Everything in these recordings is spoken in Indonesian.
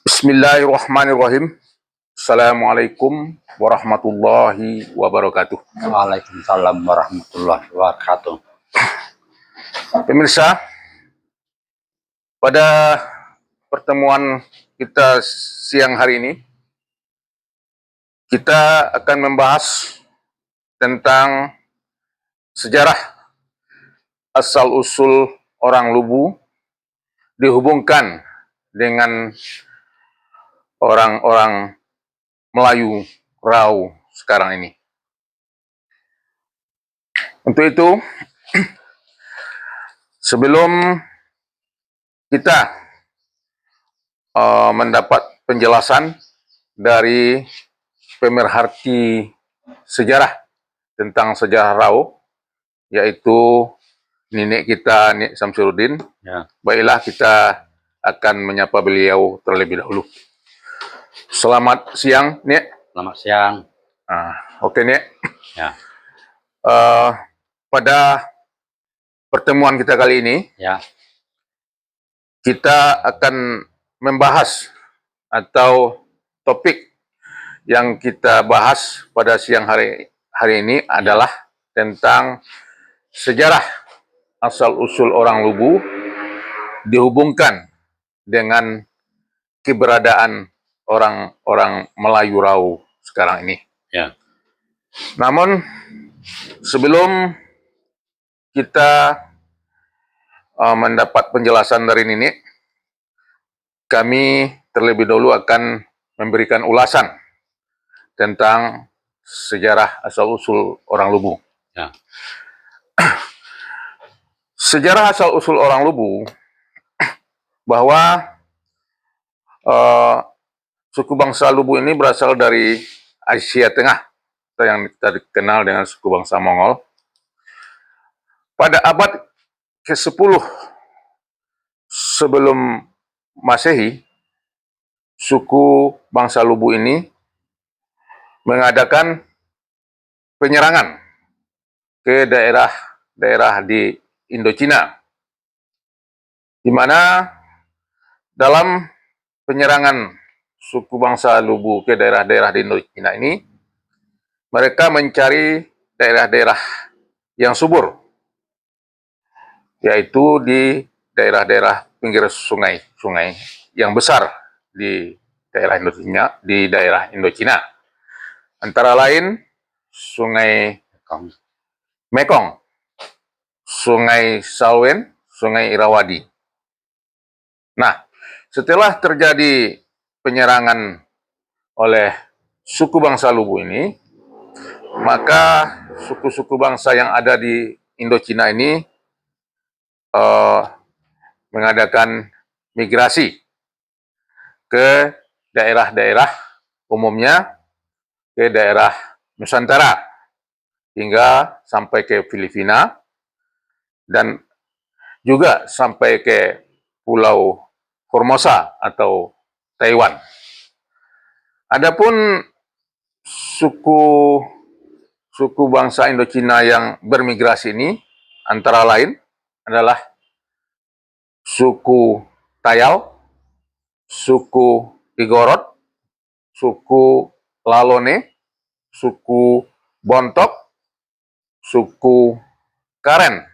Bismillahirrahmanirrahim. Assalamualaikum warahmatullahi wabarakatuh. Waalaikumsalam warahmatullahi wabarakatuh. Pemirsa, pada pertemuan kita siang hari ini, kita akan membahas tentang sejarah asal-usul orang Lubu dihubungkan dengan orang-orang Melayu Rau sekarang ini. Untuk itu, sebelum kita mendapat penjelasan dari pemerhati sejarah tentang sejarah Rau, yaitu nenek kita, Nek Samsuruddin, baiklah kita akan menyapa beliau terlebih dahulu. Selamat siang, Nek. Selamat siang. Oke, Nek. Ya. Pada pertemuan kita kali ini, kita akan membahas atau topik yang kita bahas pada siang hari ini adalah tentang sejarah asal-usul orang Lubu dihubungkan dengan keberadaan orang-orang Melayu Rau sekarang ini. Namun sebelum kita mendapat penjelasan dari Nenek, kami terlebih dahulu akan memberikan ulasan tentang sejarah asal-usul orang Lubu. Sejarah asal-usul orang Lubu bahwa suku bangsa Lubu ini berasal dari Asia Tengah, atau yang kita kenal dengan suku bangsa Mongol. Pada abad ke-10 sebelum Masehi, suku bangsa Lubu ini mengadakan penyerangan ke daerah-daerah di Indochina, di mana dalam penyerangan suku bangsa Lubu ke daerah-daerah di Indochina ini, mereka mencari daerah-daerah yang subur, yaitu di daerah-daerah pinggir sungai yang besar di daerah Indochina, antara lain Sungai Mekong, Sungai Salwen, Sungai Irrawaddy. Nah, setelah terjadi penyerangan oleh suku bangsa Lubu ini, maka suku-suku bangsa yang ada di Indochina ini mengadakan migrasi ke daerah-daerah, umumnya ke daerah Nusantara, hingga sampai ke Filipina, dan juga sampai ke Pulau Formosa atau Taiwan. Adapun suku bangsa Indochina yang bermigrasi ini antara lain adalah suku Tayal, suku Igorot, suku Lalone, suku Bontok, suku Karen,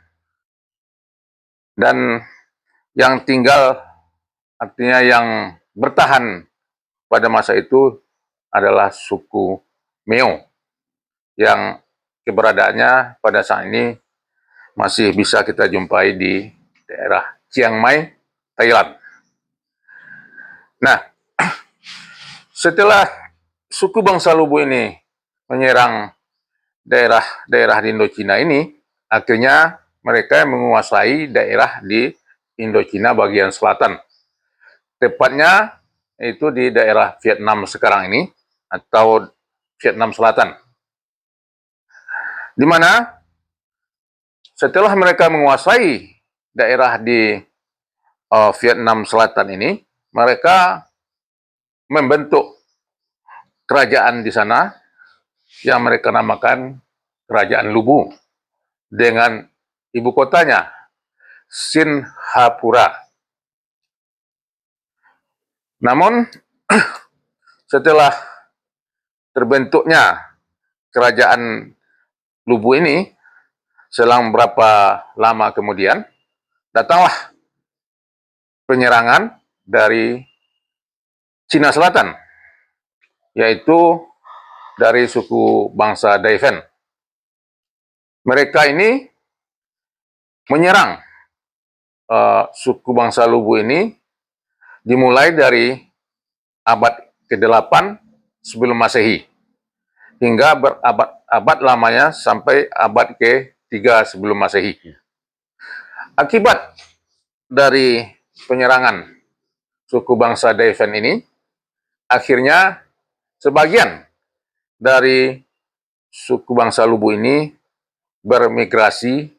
dan yang tinggal, artinya yang bertahan pada masa itu, adalah suku Meo, yang keberadaannya pada saat ini masih bisa kita jumpai di daerah Chiang Mai, Thailand. Nah, setelah suku bangsa Lubu ini menyerang daerah-daerah di Indochina ini, akhirnya mereka menguasai daerah di Indochina bagian selatan. Tepatnya itu di daerah Vietnam sekarang ini, atau Vietnam Selatan. Di mana setelah mereka menguasai daerah di Vietnam Selatan ini, mereka membentuk kerajaan di sana yang mereka namakan Kerajaan Lubu, dengan ibu kotanya Sinhapura. Namun setelah terbentuknya kerajaan Lubu ini, selang berapa lama kemudian datanglah penyerangan dari Cina Selatan, yaitu dari suku bangsa Daifen. Mereka ini menyerang suku bangsa Lubu ini dimulai dari abad ke-8 sebelum Masehi hingga berabad-abad lamanya sampai abad ke-3 sebelum Masehi. Akibat dari penyerangan suku bangsa Daifen ini, akhirnya sebagian dari suku bangsa Lubu ini bermigrasi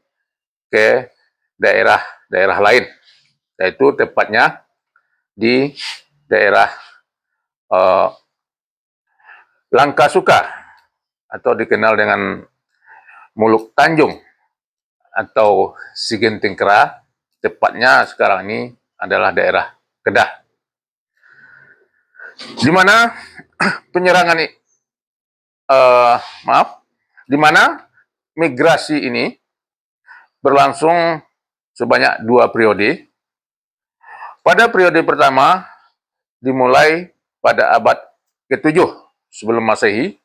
ke daerah-daerah lain, yaitu tepatnya di daerah Langkasuka atau dikenal dengan Muluk Tanjung atau Sigentingkera, tepatnya sekarang ini adalah daerah Kedah, di mana penyerangan di mana migrasi ini berlangsung sebanyak 2 periode. Pada periode pertama dimulai pada abad ke-7 sebelum Masehi,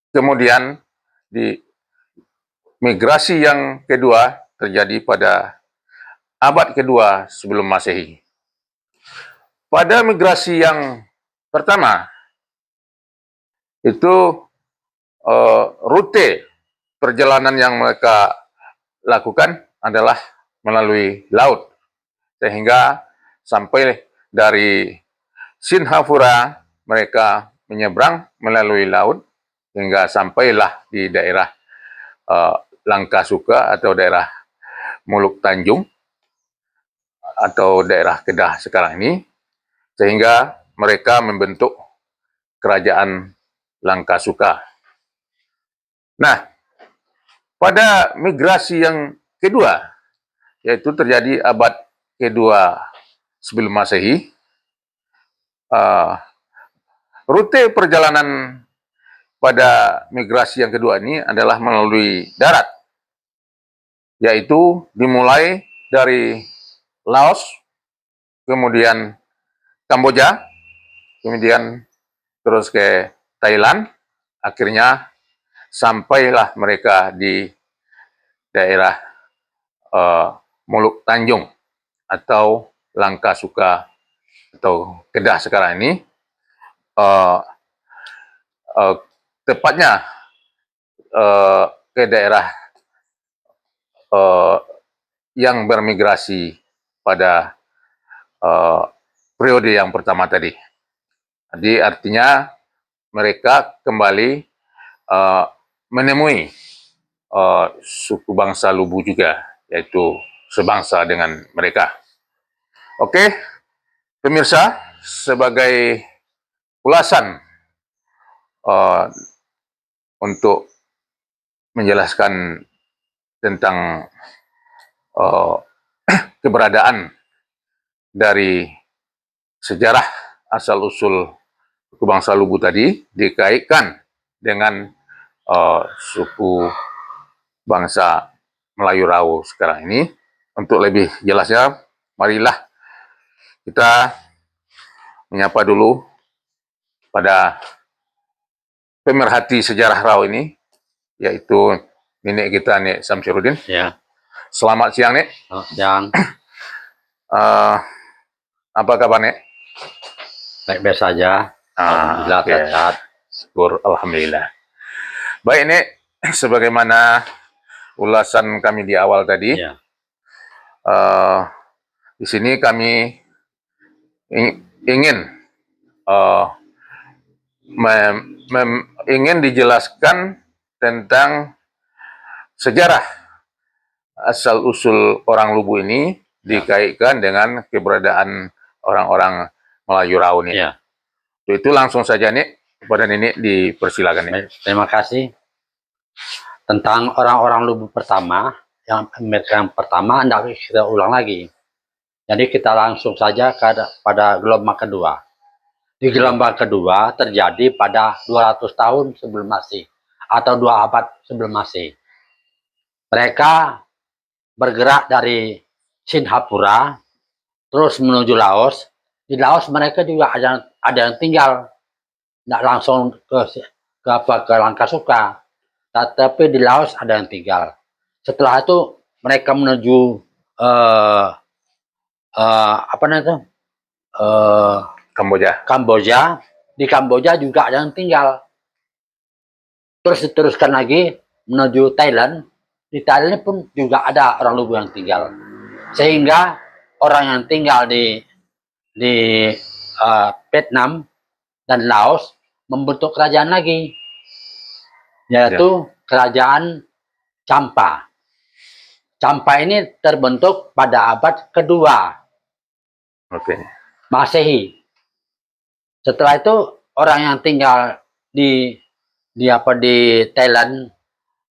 kemudian di migrasi yang kedua terjadi pada abad kedua sebelum Masehi. Pada migrasi yang pertama itu rute perjalanan yang mereka lakukan adalah melalui laut, sehingga sampai dari Sinhapura mereka menyeberang melalui laut hingga sampailah di daerah Langkasuka atau daerah Muluk Tanjung atau daerah Kedah sekarang ini, sehingga mereka membentuk kerajaan Langkasuka. Nah, pada migrasi yang kedua, yaitu terjadi abad kedua sebelum Masehi, rute perjalanan pada migrasi yang kedua ini adalah melalui darat, yaitu dimulai dari Laos, kemudian Kamboja, kemudian terus ke Thailand, akhirnya sampailah mereka di daerah Muluk Tanjung atau Langkasuka atau Kedah sekarang ini, tepatnya ke daerah yang bermigrasi pada periode yang pertama tadi. Jadi artinya mereka kembali menemui suku bangsa Lubu juga, yaitu sebangsa dengan mereka. Oke, pemirsa, sebagai ulasan untuk menjelaskan tentang keberadaan dari sejarah asal-usul suku bangsa Lubu tadi dikaitkan dengan suku bangsa Melayu Rau sekarang ini. Untuk lebih jelasnya, marilah kita menyapa dulu pada pemerhati sejarah Rau ini, yaitu nenek kita, Nek Samsyarudin. Ya. Selamat siang, Nek. Selamat siang. Apa kabar, Nek? Baik-baik saja. Alhamdulillah, Okay. sehat. Syukur, alhamdulillah. Baik, Nek, sebagaimana ulasan kami di awal tadi, Ya. di sini kami ingin ingin dijelaskan tentang sejarah asal-usul orang Lubu ini dikaitkan dengan keberadaan orang-orang Melayu Rau ini. Ya. Itu langsung saja, Nek, kepada Nenek dipersilakan, Nek. Baik, terima kasih. Tentang orang-orang Lubu pertama, yang pertama, tidak kita ulang lagi. Jadi kita langsung saja pada gelombang kedua. Di gelombang kedua terjadi pada 200 tahun sebelum Masehi atau 2 abad sebelum Masehi. Mereka bergerak dari Singapura terus menuju Laos. Di Laos mereka juga ada yang tinggal, tidak langsung ke Langkasuka, tapi di Laos ada yang tinggal. Setelah itu mereka menuju apa namanya itu? Kamboja. Kamboja. Di Kamboja juga ada yang tinggal. Terus diteruskan lagi menuju Thailand. Di Thailand pun juga ada orang Lubu yang tinggal. Sehingga orang yang tinggal di Vietnam dan Laos membentuk kerajaan lagi, yaitu kerajaan Champa. Champa ini terbentuk pada abad kedua Masehi. Setelah itu orang yang tinggal di Thailand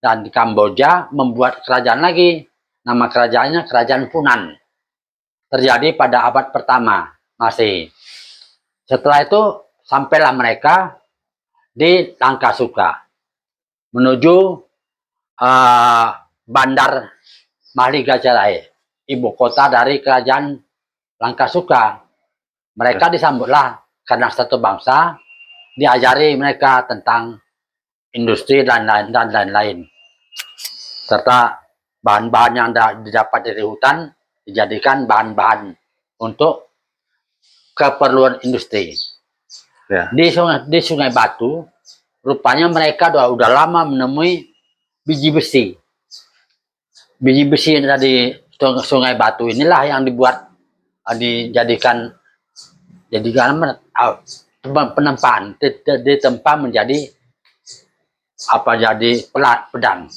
dan di Kamboja membuat kerajaan lagi. Nama kerajaannya Kerajaan Funan. Terjadi pada abad pertama Masehi. Setelah itu sampailah mereka di Langkasuka menuju Bandar Mahligacharai, ibu kota dari kerajaan Langkasuka. Mereka disambutlah karena satu bangsa, diajari mereka tentang industri dan lain-lain. Serta bahan-bahan yang didapat dari hutan dijadikan bahan-bahan untuk keperluan industri. Di Sungai Batu, rupanya mereka udah lama menemui biji besi. Biji besi dari Sungai Batu inilah yang dijadikan penempaan, ditempa menjadi jadi pedang.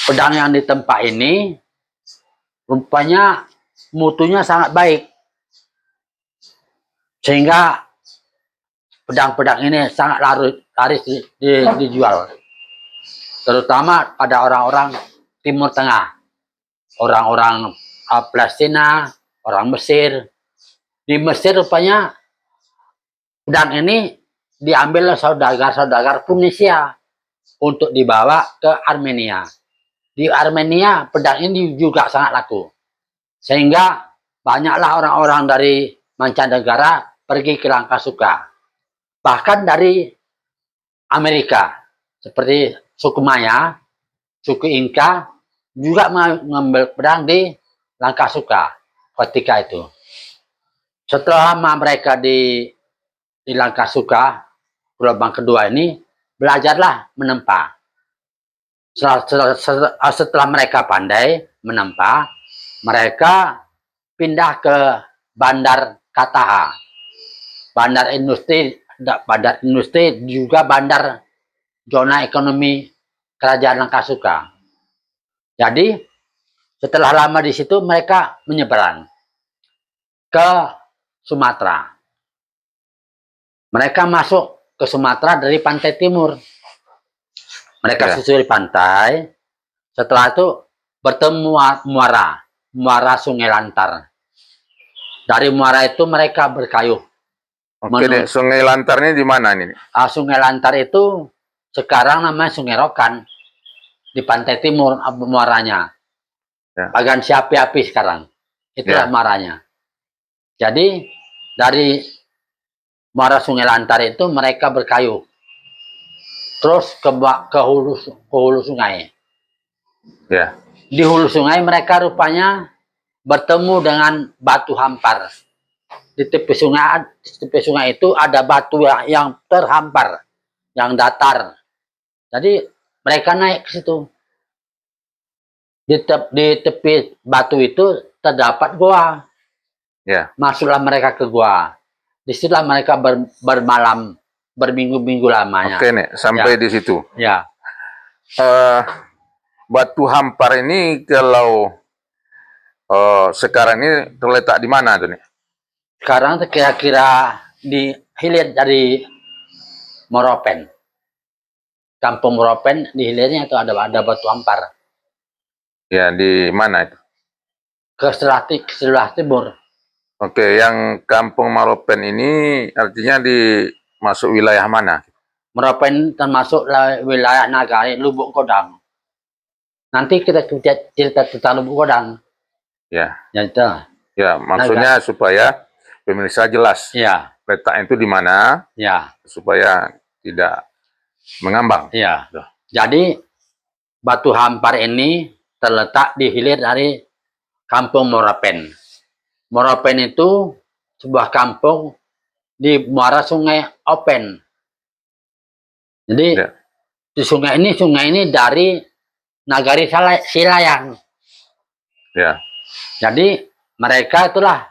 Pedang yang ditempa ini rupanya mutunya sangat baik, sehingga pedang-pedang ini sangat laris dijual, terutama pada orang-orang Timur Tengah, orang-orang Palestina, orang Mesir. Di Mesir rupanya pedang ini diambil oleh saudagar Tunisia untuk dibawa ke Armenia. Di Armenia pedang ini juga sangat laku, sehingga banyaklah orang-orang dari mancanegara pergi ke Langkasuka. Bahkan dari Amerika, seperti suku Maya, suku Inka, juga mengambil pedang di Langkasuka ketika itu. Setelah mereka di Langkasuka, gelombang kedua ini, belajarlah menempa. Setelah mereka pandai menempa, mereka pindah ke Bandar Kataha. Bandar industri juga bandar zona ekonomi kerajaan Langkasuka. Jadi setelah lama di situ mereka menyeberang ke Sumatera. Mereka masuk ke Sumatera dari pantai timur. Mereka susuri pantai. Setelah itu bertemu muara Sungai Lantar. Dari muara itu mereka berkayuh. Sungai Lantar ini di mana ini? Sungai Lantar itu sekarang namanya Sungai Rokan. Di pantai timur muaranya. Bagian Siapi-api sekarang. Itulah muaranya. Jadi dari muara Sungai Lantar itu mereka berkayuh. Terus ke hulu sungai. Di hulu sungai mereka rupanya bertemu dengan batu hampar. Di tepi sungai itu ada batu yang terhampar, yang datar. Jadi mereka naik ke situ. Di tepi batu itu terdapat goa. Masuklah mereka ke goa. Disitulah mereka bermalam, berminggu-minggu lamanya. Sampai di situ. Batu hampar ini kalau sekarang ini terletak di mana tuh nih? Sekarang kira-kira di hilir dari Moropen. Kampung Moropen, di hilirnya itu ada batu hampar. Di mana itu? Ke sebelah timur. Oke, yang Kampung Maropen ini artinya di masuk wilayah mana? Merapen termasuk wilayah Nagari, Lubuk Kodang. Nanti kita cerita tentang Lubuk Kodang. Ya, Ya itu. ya, maksudnya supaya pemirsa jelas Ya, letaknya itu di mana ya, supaya tidak mengambang. ya. Tuh. Jadi Batu Hampar ini terletak di hilir dari Kampung Morapen. Morapen itu sebuah kampung di muara Sungai Open. Jadi Ya, di sungai ini dari Nagari Silayang. ya, Jadi mereka itulah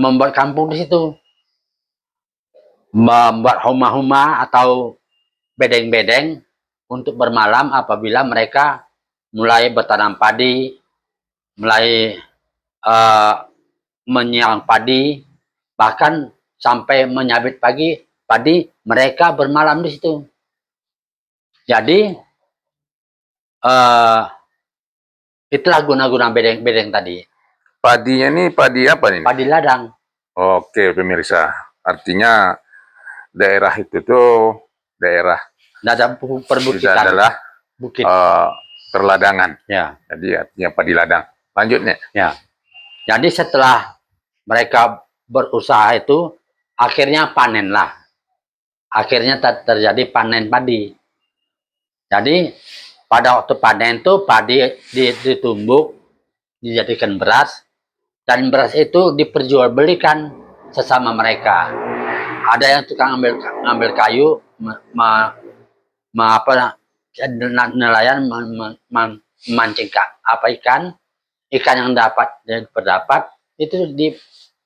membuat kampung di situ, membuat huma-huma atau bedeng-bedeng untuk bermalam apabila mereka mulai bertanam padi, mulai menyiang padi, bahkan sampai menyabit padi, mereka bermalam di situ. Jadi itulah guna-guna bedeng-bedeng tadi. padinya ini padi apa nih? Padi ladang. Oke, pemirsa. Artinya daerah itu tuh daerah Tidak ada tidak perbukitan. adalah Bukit. perladangan. Ya, Jadi artinya padi ladang. Lanjutnya. ya. Jadi setelah mereka berusaha itu, akhirnya panenlah. Akhirnya terjadi panen padi. Jadi pada waktu panen itu padi ditumbuk, dijadikan beras, dan beras itu diperjualbelikan sesama mereka. Ada yang tukang ngambil kayu, nelayan memancing ikan yang dapat itu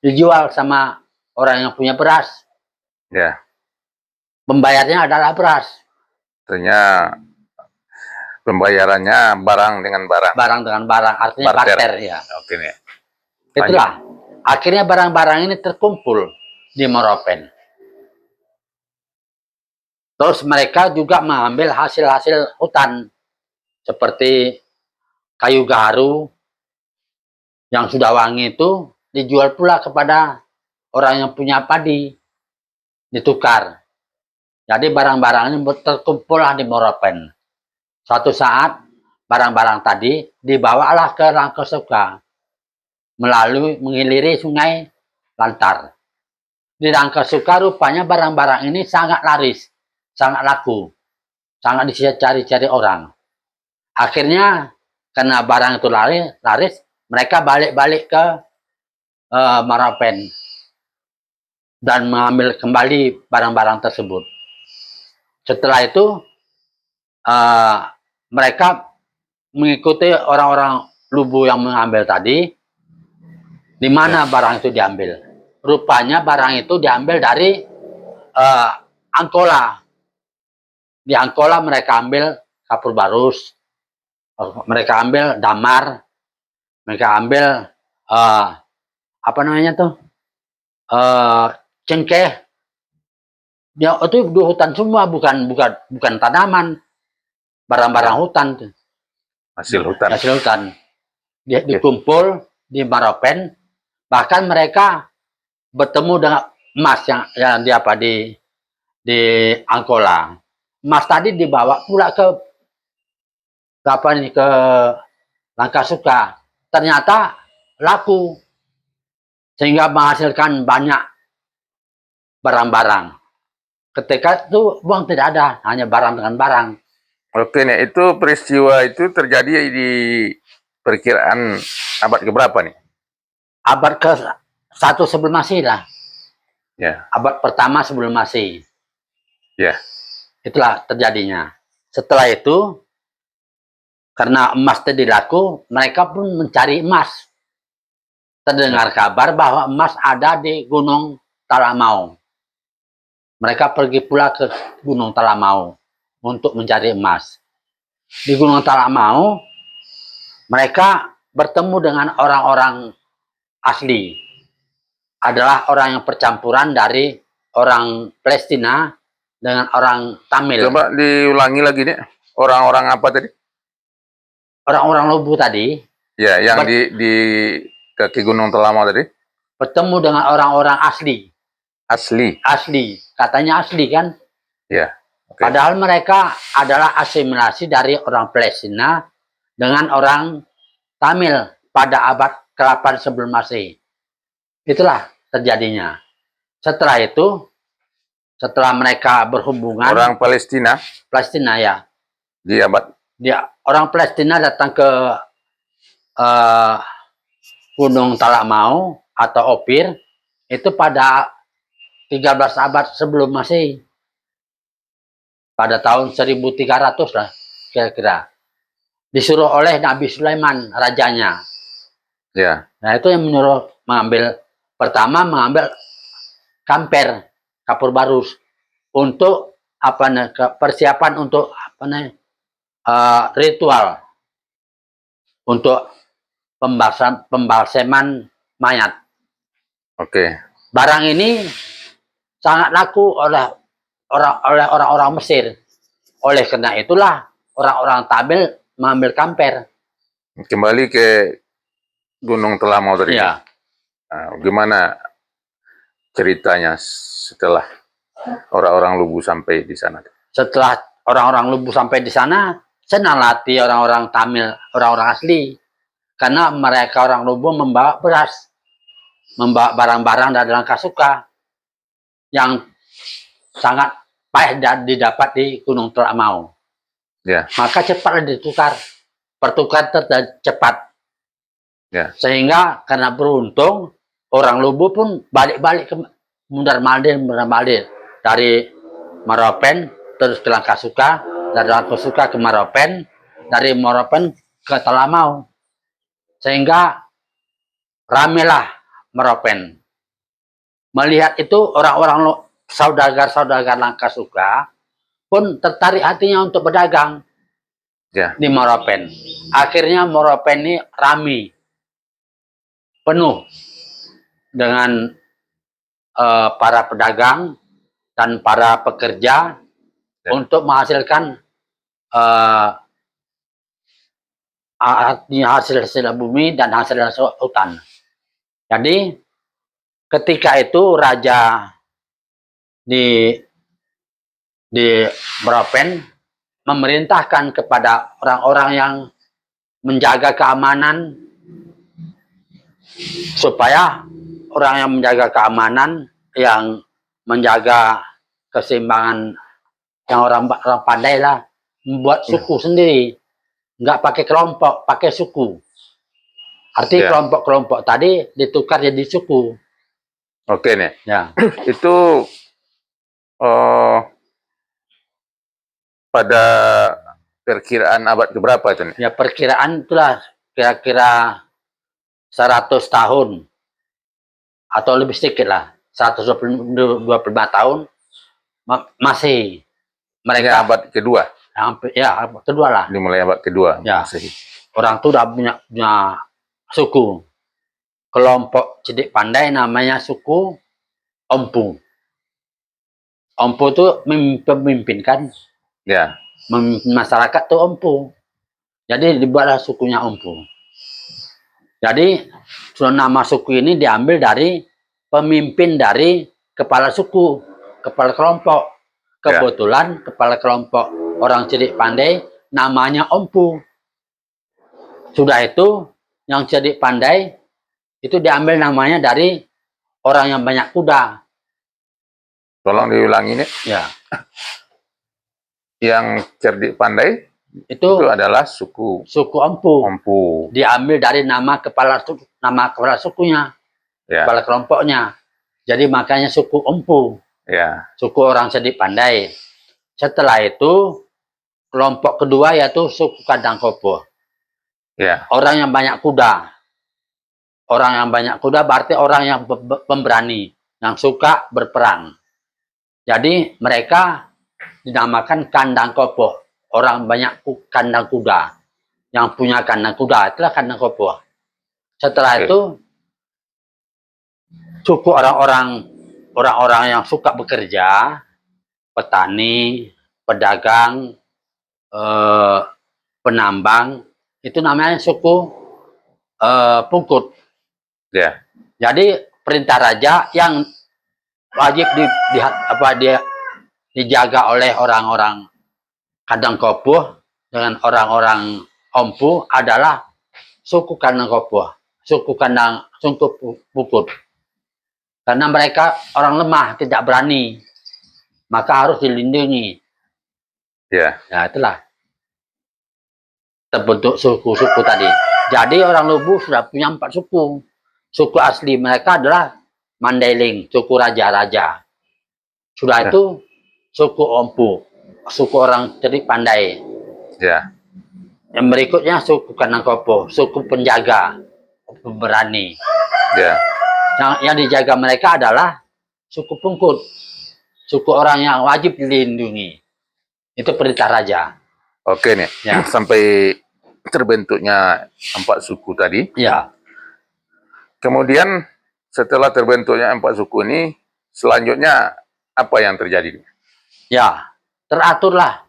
dijual sama orang yang punya beras. Ya, Pembayarnya adalah beras. artinya pembayarannya barang dengan barang. Barang dengan barang, artinya barter ya. Oke nih. Itulah. Akhirnya barang-barang ini terkumpul di Moropen. Terus mereka juga mengambil hasil-hasil hutan seperti kayu gaharu yang sudah wangi itu dijual pula kepada orang yang punya padi, ditukar. Jadi barang-barang ini terkumpullah di Moropen. Suatu saat barang-barang tadi dibawalah ke Rangkasuka melalui mengiliri sungai Lantar. Di Rangkasuka rupanya barang-barang ini sangat laris, sangat laku, sangat dicari-cari orang. Akhirnya karena barang itu laris, mereka balik-balik ke Moropen dan mengambil kembali barang-barang tersebut. Setelah itu mereka mengikuti orang-orang Lubu yang mengambil tadi, di mana barang itu diambil. Rupanya barang itu diambil dari Angkola. Di Angkola mereka ambil kapur barus, mereka ambil damar, mereka ambil apa namanya tuh cengkeh. Ya, itu di hutan semua, bukan tanaman, barang-barang hutan tuh. Hasil hutan. Hasil hutan. Dia dikumpul di Moropen, bahkan mereka bertemu dengan emas yang di Angkola. Emas tadi dibawa pula ke Rangkasuka. Ternyata laku sehingga menghasilkan banyak barang-barang. Ketika itu uang tidak ada, hanya barang dengan barang. Oke nih, itu peristiwa itu terjadi di perkiraan abad keberapa nih? Abad ke-1 sebelum Masehi lah. Ya. Abad pertama sebelum Masehi. Ya. Itulah terjadinya. Setelah itu, karena emas tidak laku, mereka pun mencari emas. Terdengar kabar bahwa emas ada di Gunung Talamau. Mereka pergi pula ke Gunung Talamau untuk mencari emas. Di Gunung Talamau, mereka bertemu dengan orang-orang asli. Adalah orang yang percampuran dari orang Palestina dengan orang Tamil. Coba diulangi lagi nih. Orang-orang apa tadi? Orang-orang Lubu tadi. Ya, yang dikatakan kaki Gunung Telamau tadi? Bertemu dengan orang-orang asli. Asli. Asli. Katanya asli kan? Ya. Oke. Padahal mereka adalah asimilasi dari orang Palestina dengan orang Tamil pada abad ke-8 sebelum Masehi. Itulah terjadinya. Setelah itu, setelah mereka berhubungan, Orang Palestina ya, di abad orang Palestina datang ke Gunung Talamau atau Opir itu pada 13 abad sebelum Masehi. Pada tahun 1300 lah kira-kira. Disuruh oleh Nabi Sulaiman rajanya. ya. Nah, itu yang menyuruh pertama mengambil kamper, kapur barus untuk persiapan untuk ritual untuk pembalseman mayat. Oke. Barang ini sangat laku oleh orang-orang Mesir. Oleh karena itulah orang-orang Tamil mengambil kamper. Kembali ke Gunung Telamau tadi. Ya. Nah, gimana ceritanya setelah orang-orang Lubu sampai di sana? Setelah orang-orang Lubu sampai di sana, senang hati orang-orang Tamil, orang-orang asli. Karena mereka orang Lubu membawa beras, membawa barang-barang dari Langkasuka yang sangat payah didapat di Gunung Telamau. Ya. Maka cepatlah ditukar. Pertukaran cepat. Ya. Sehingga karena beruntung, orang Lubu pun balik-balik ke mundar-mandir dari Maropen terus ke Langkasuka, dari Langkasuka ke Maropen, dari Maropen ke Telamau. Sehingga ramelah Maropen. Melihat itu orang-orang saudagar-saudagar Langkasuka pun tertarik hatinya untuk berdagang di Maropen. Akhirnya Maropen ini ramai, penuh dengan para pedagang dan para pekerja untuk menghasilkan hasil bumi dan hasil hutan. Jadi ketika itu raja di Meropen memerintahkan kepada orang-orang yang menjaga keamanan supaya orang yang menjaga keamanan, yang menjaga keseimbangan, yang orang pandai lah, membuat suku sendiri, nggak pakai kelompok, pakai suku. Artinya kelompok-kelompok tadi ditukar jadi suku. Oke nih. Ya. Itu pada perkiraan abad keberapa itu nih? Ya, perkiraan itulah kira-kira 100 tahun atau lebih sedikit lah, 125 tahun masih mereka. Ini abad kedua. Ya, abad kedua lah. Dimulai abad kedua. Ya. Masih. Orang tuh udah punya suku. Kelompok Cedik Pandai namanya suku Ompu. Ompu tuh pemimpin kan? Ya. Masyarakat tuh Ompu. Jadi dibuatlah sukunya Ompu. Jadi nama suku ini diambil dari pemimpin dari kepala suku, kepala kelompok. Kebetulan kepala kelompok orang Cedik Pandai namanya Ompu. Sudah itu yang Cedik Pandai itu diambil namanya dari orang yang banyak kuda. Tolong diulangi nih. Ya. Yang Cerdik Pandai itu adalah suku Ompu. Ompu. Diambil dari nama kepala sukunya, kepala kelompoknya. Jadi makanya suku Ompu. Ya. Suku orang Cedik Pandai. Setelah itu kelompok kedua yaitu suku Kadangkopo. Ya. Orang yang banyak kuda. Orang yang banyak kuda berarti orang yang pemberani, yang suka berperang. Jadi mereka dinamakan Kandang Kopo, orang banyak kandang kuda. Yang punya kandang kuda itulah Kandang Kopo. Setelah itu suku orang-orang yang suka bekerja, petani, pedagang, penambang, itu namanya suku Pungkut. Ya. Jadi perintah raja yang wajib dijaga oleh orang-orang Kandang Kopuh dengan orang-orang Ompu adalah suku Kandang Kopuh, suku Pukut. Karena mereka orang lemah, tidak berani, maka harus dilindungi. Ya. Nah, itulah terbentuk suku-suku tadi. Jadi orang Lubu sudah punya 4 suku. Suku asli mereka adalah Mandailing, suku raja-raja. Sudah Ya. itu suku Ompu, suku orang cerdik pandai. Ya. Yang berikutnya suku Kanangkopo, suku penjaga, pemberani. Ya. Yang dijaga mereka adalah suku Pungkut, suku orang yang wajib dilindungi. Itu perintah raja. Oke nih, Ya. sampai terbentuknya 4 suku tadi. Ya, Kemudian setelah terbentuknya 4 suku ini, selanjutnya apa yang terjadi? ya, teraturlah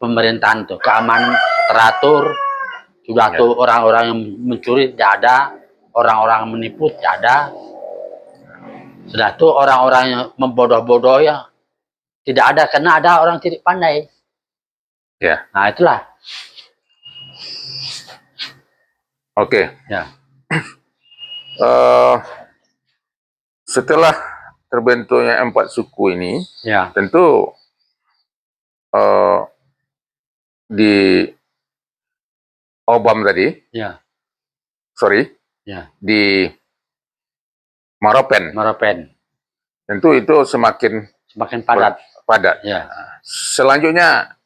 pemerintahan tuh, keamanan teratur. Sudah Ya. tuh orang-orang yang mencuri tidak ada, orang-orang yang menipu tidak ada. Sudah tuh orang-orang yang membodoh-bodoh ya tidak ada, karena ada orang cerdik pandai. Ya. Nah, itulah. Oke. Ya. Eh, setelah terbentuknya 4 suku ini, Ya. tentu di Obam tadi, Ya. sorry, Ya. di Maropen, Maropen tentu itu semakin semakin padat. padat. Ya. Selanjutnya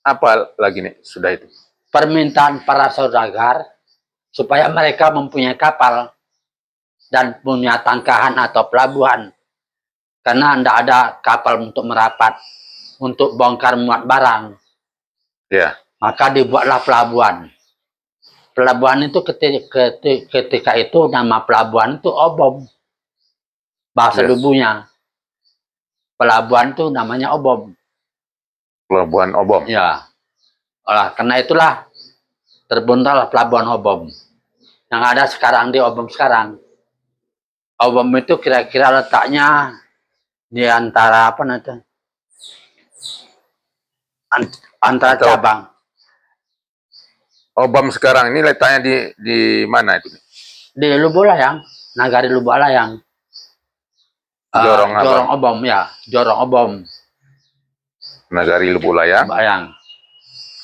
apa lagi nih sudah itu? Permintaan para saudagar supaya mereka mempunyai kapal dan punya tangkahan atau pelabuhan. Karena tidak ada kapal untuk merapat, untuk bongkar muat barang. Ya. Maka dibuatlah pelabuhan. Pelabuhan itu ketika itu nama pelabuhan itu Obom. Bahasa Yes. Lubunya. Pelabuhan itu namanya Obom. Pelabuhan Obom. Ya. Karena itulah terbentuklah pelabuhan Obom. Yang ada sekarang di Obom sekarang. Obom itu kira-kira letaknya di antara apa nanti? Antara Atau cabang. Obam sekarang ini letaknya di mana itu? Di Lubulayang, Nagari Lubulayang. Jorong apa? Jorong Obom ya, Jorong Obom. Nagari Lubulayang. Bayang.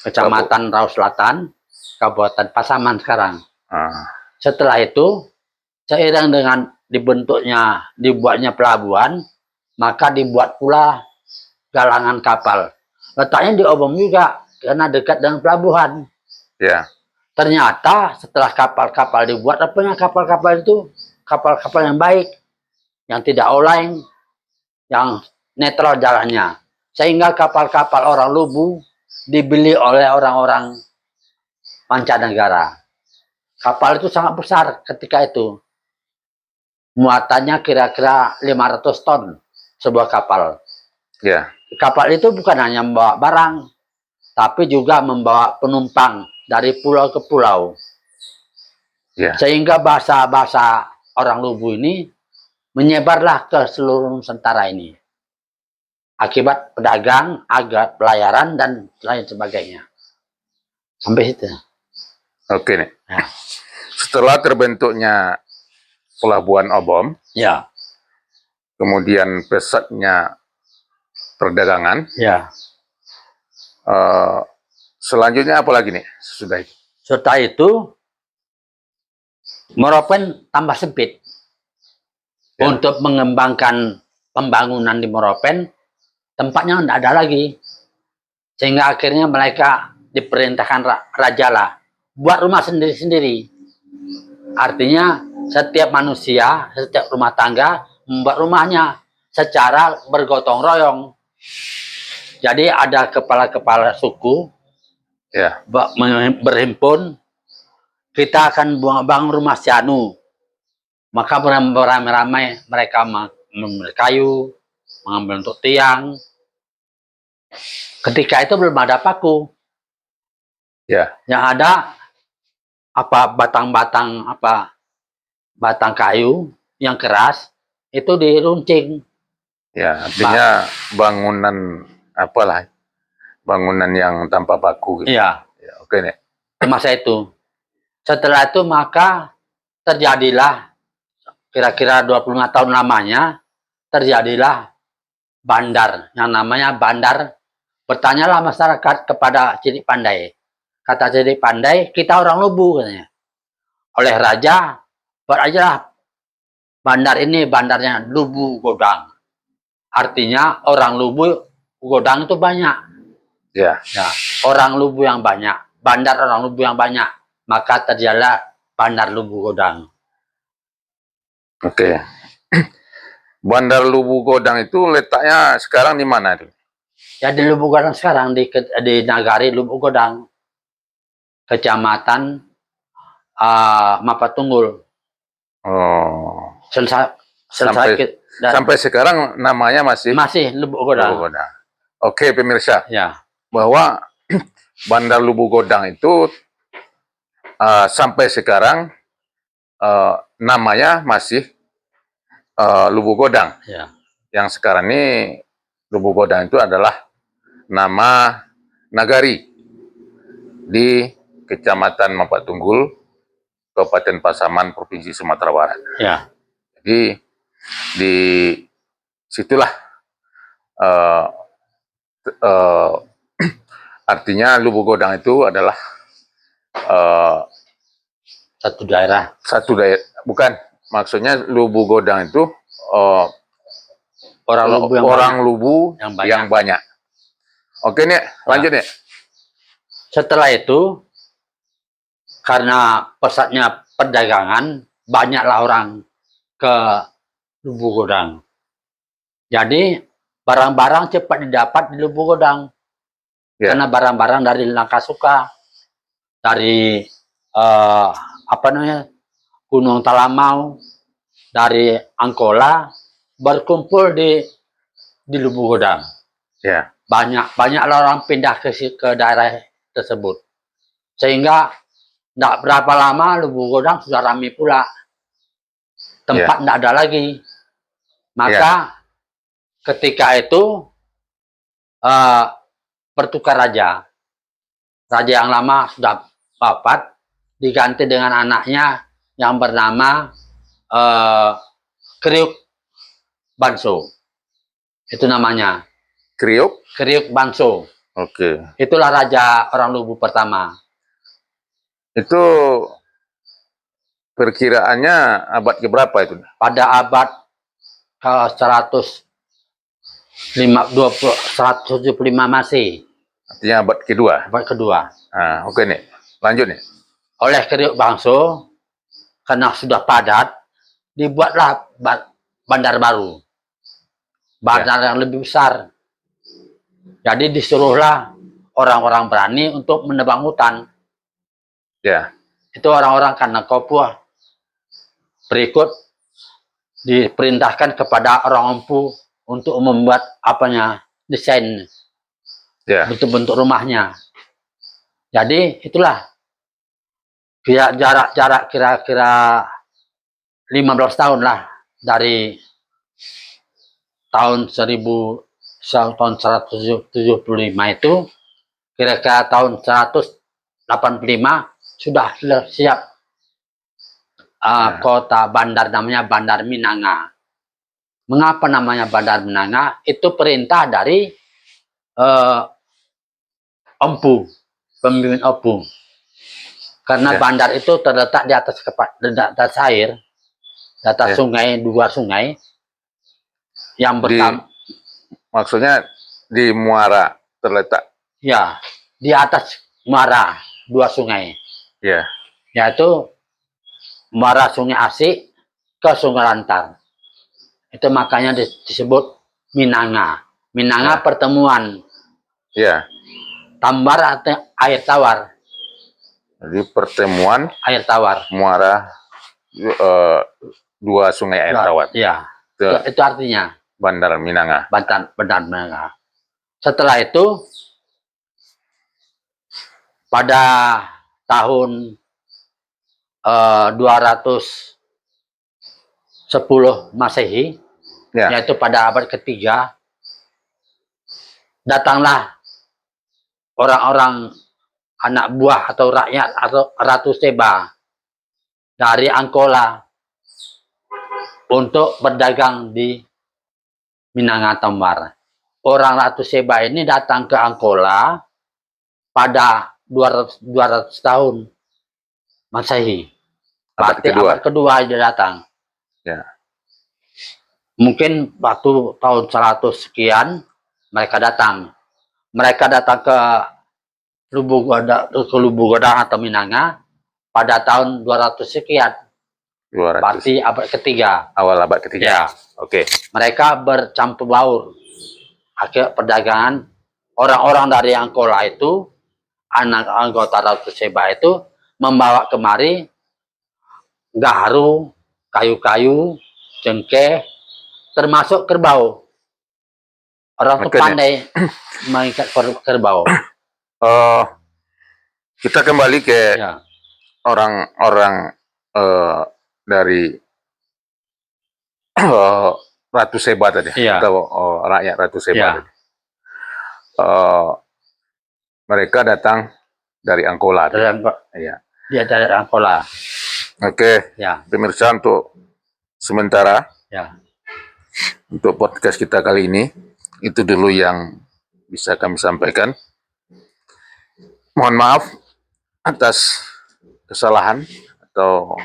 Kecamatan Rau Selatan, Kabupaten Pasaman sekarang. Setelah itu, seiring dengan dibuatnya pelabuhan, maka dibuat pula galangan kapal. Letaknya di Obom juga, karena dekat dengan pelabuhan. Ya. Ternyata setelah kapal-kapal dibuat, apanya kapal-kapal itu kapal-kapal yang baik, yang tidak oleng, yang netral jalannya. Sehingga kapal-kapal orang Lubu dibeli oleh orang-orang mancanegara. Kapal itu sangat besar ketika itu. Muatannya kira-kira 500 ton sebuah kapal. Ya. Kapal itu bukan hanya membawa barang, tapi juga membawa penumpang dari pulau ke pulau. Ya. Sehingga bahasa-bahasa orang Lubu ini menyebarlah ke seluruh Nusantara ini. Akibat pedagang, agak pelayaran, dan lain sebagainya. Sampai situ. Oke nih. Ya. Setelah terbentuknya pelabuhan Obom, Ya. kemudian pesatnya perdagangan, Ya. selanjutnya apa lagi nih sudah itu? Setelah itu, Moropen tambah sempit. Ya. Untuk mengembangkan pembangunan di Moropen, tempatnya tidak ada lagi. Sehingga akhirnya mereka diperintahkan raja lah, buat rumah sendiri-sendiri. Artinya setiap manusia, setiap rumah tangga membuat rumahnya secara bergotong royong. Jadi ada kepala-kepala suku Ya. berhimpun, kita akan bangun rumah sianu. Maka beramai-ramai mereka mengambil kayu, mengambil untuk tiang. Ketika itu belum ada paku. Ya. Yang ada batang-batang batang kayu yang keras itu diruncing. Ya, artinya bangunan apalah, bangunan yang tanpa paku gitu. Iya, Ya, oke nih. ke masa itu. Setelah itu maka terjadilah kira-kira 25 tahun lamanya terjadilah bandar yang namanya bandar. Bertanyalah masyarakat kepada Cilik Pandai. Kata Cilik Pandai, kita orang Lubu katanya. Oleh raja, buat aja bandar ini bandarnya Lubu Godang. Artinya orang Lubu Godang itu banyak. Ya, Ya, orang Lubu yang banyak, bandar orang Lubu yang banyak, maka terjadilah bandar Lubu Godang. oke. Bandar Lubu Godang itu letaknya sekarang di mana itu? Ya di Lubu Godang sekarang di Nagari Lubu Godang, kecamatan Mapatunggul. Oh, Selesai, sampai dan sampai sekarang namanya masih masih Lubu Lubu Godang. Godang. Oke, pemirsa, Ya, bahwa Bandar Lubu Godang itu sampai sekarang namanya masih Lubu Godang. ya, Yang sekarang ini Lubu Godang itu adalah nama nagari di Kecamatan Mapatunggul, Kabupaten Pasaman, Provinsi Sumatera Barat. ya, Jadi di situlah uh, uh, artinya Lubu Godang itu adalah uh, satu daerah. satu daerah, bukan, maksudnya Lubu Godang itu uh, Orang Lubu yang orang banyak. Lubu yang banyak. Oke nih, lanjut nih. Setelah itu, karena pesatnya perdagangan, banyaklah orang ke Lubu Godang. Jadi barang-barang cepat didapat di Lubu Godang. Ya. Karena barang-barang dari Langkasuka, dari apa namanya, Gunung Talamau, dari Angkola, berkumpul di Lubu Godang. Ya. Banyaklah orang pindah ke daerah tersebut. Sehingga tidak berapa lama Lubu Godang sudah ramai pula. Tempat tidak ada lagi. Maka ketika itu bertukar raja. Raja yang lama sudah wafat, diganti dengan anaknya yang bernama Kriuk Banso. Itu namanya. Kriuk Banso. Oke. Itulah raja orang Lubu pertama. Itu perkiraannya abad keberapa itu? Pada abad ke 175 Masehi. Artinya abad kedua. Abad kedua. Nah, oke nih, lanjut nih. Oleh Kriuk Bangso, karena sudah padat, dibuatlah bandar baru. Bandar yang lebih besar. Jadi disuruhlah orang-orang berani untuk menebang hutan. Ya. Itu orang-orang karena Kopua. Berikut diperintahkan kepada orang Empu untuk membuat desain bentuk-bentuk rumahnya. Jadi itulah jarak kira-kira 15 tahun lah dari tahun 175 itu, kira-kira tahun 185 sudah siap kota bandar, namanya Bandar Minanga. Mengapa namanya Bandar Minanga? Itu perintah dari Empu, pemimpin Empu. Karena bandar itu terletak di atas air, di atas sungai, dua sungai. Yang pertama, maksudnya di muara terletak. Ya, di atas muara dua sungai. Ya. Yaitu muara Sungai Asik ke Sungai Lantar. Itu makanya disebut Minanga. Minanga pertemuan. Ya. Tambar atau air tawar. Jadi pertemuan air tawar. Muara dua sungai air tawar. Ya. Itu artinya Bandar Minanga. Bandar Minanga. Setelah itu pada tahun 200 10 Masehi, Ya. yaitu pada abad ketiga, datanglah orang-orang anak buah atau rakyat atau Ratu Seba dari Angkola untuk berdagang di Minangkabau. Orang Ratu Seba ini datang ke Angkola pada 200 tahun Masehi. Abad Berarti kedua. abad kedua dia datang. Ya. Mungkin waktu tahun 100 sekian mereka datang. Mereka datang ke Lubuk Godang atau Minanga pada tahun 200 sekian. 200. Berarti abad ketiga. Awal abad ketiga. Ya. Oke. Mereka bercampur baur. Akhir perdagangan orang-orang dari Angkola itu, anak anggota Ratu Seba itu membawa kemari gaharu, kayu-kayu, cengkeh, termasuk kerbau. Orang itu Makanya. pandai mengikat kerbau. Kita kembali ke Ya. orang-orang dari Ratu Seba tadi, Iya. atau rakyat Ratu Seba Ya. tadi. Mereka datang dari Angkola. Iya. Dia dari Angkola. Oke, Ya. pemirsa, untuk sementara Ya. untuk podcast kita kali ini itu dulu yang bisa kami sampaikan. Mohon maaf atas kesalahan atau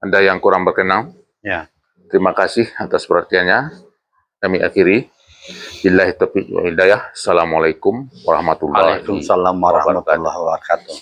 Anda yang kurang berkenan. Ya. Terima kasih atas perhatiannya. Kami akhiri. Billahi taufiq wal hidayah. Assalamualaikum warahmatullahi Waalaikumsalam warahmatullahi wabarakatuh.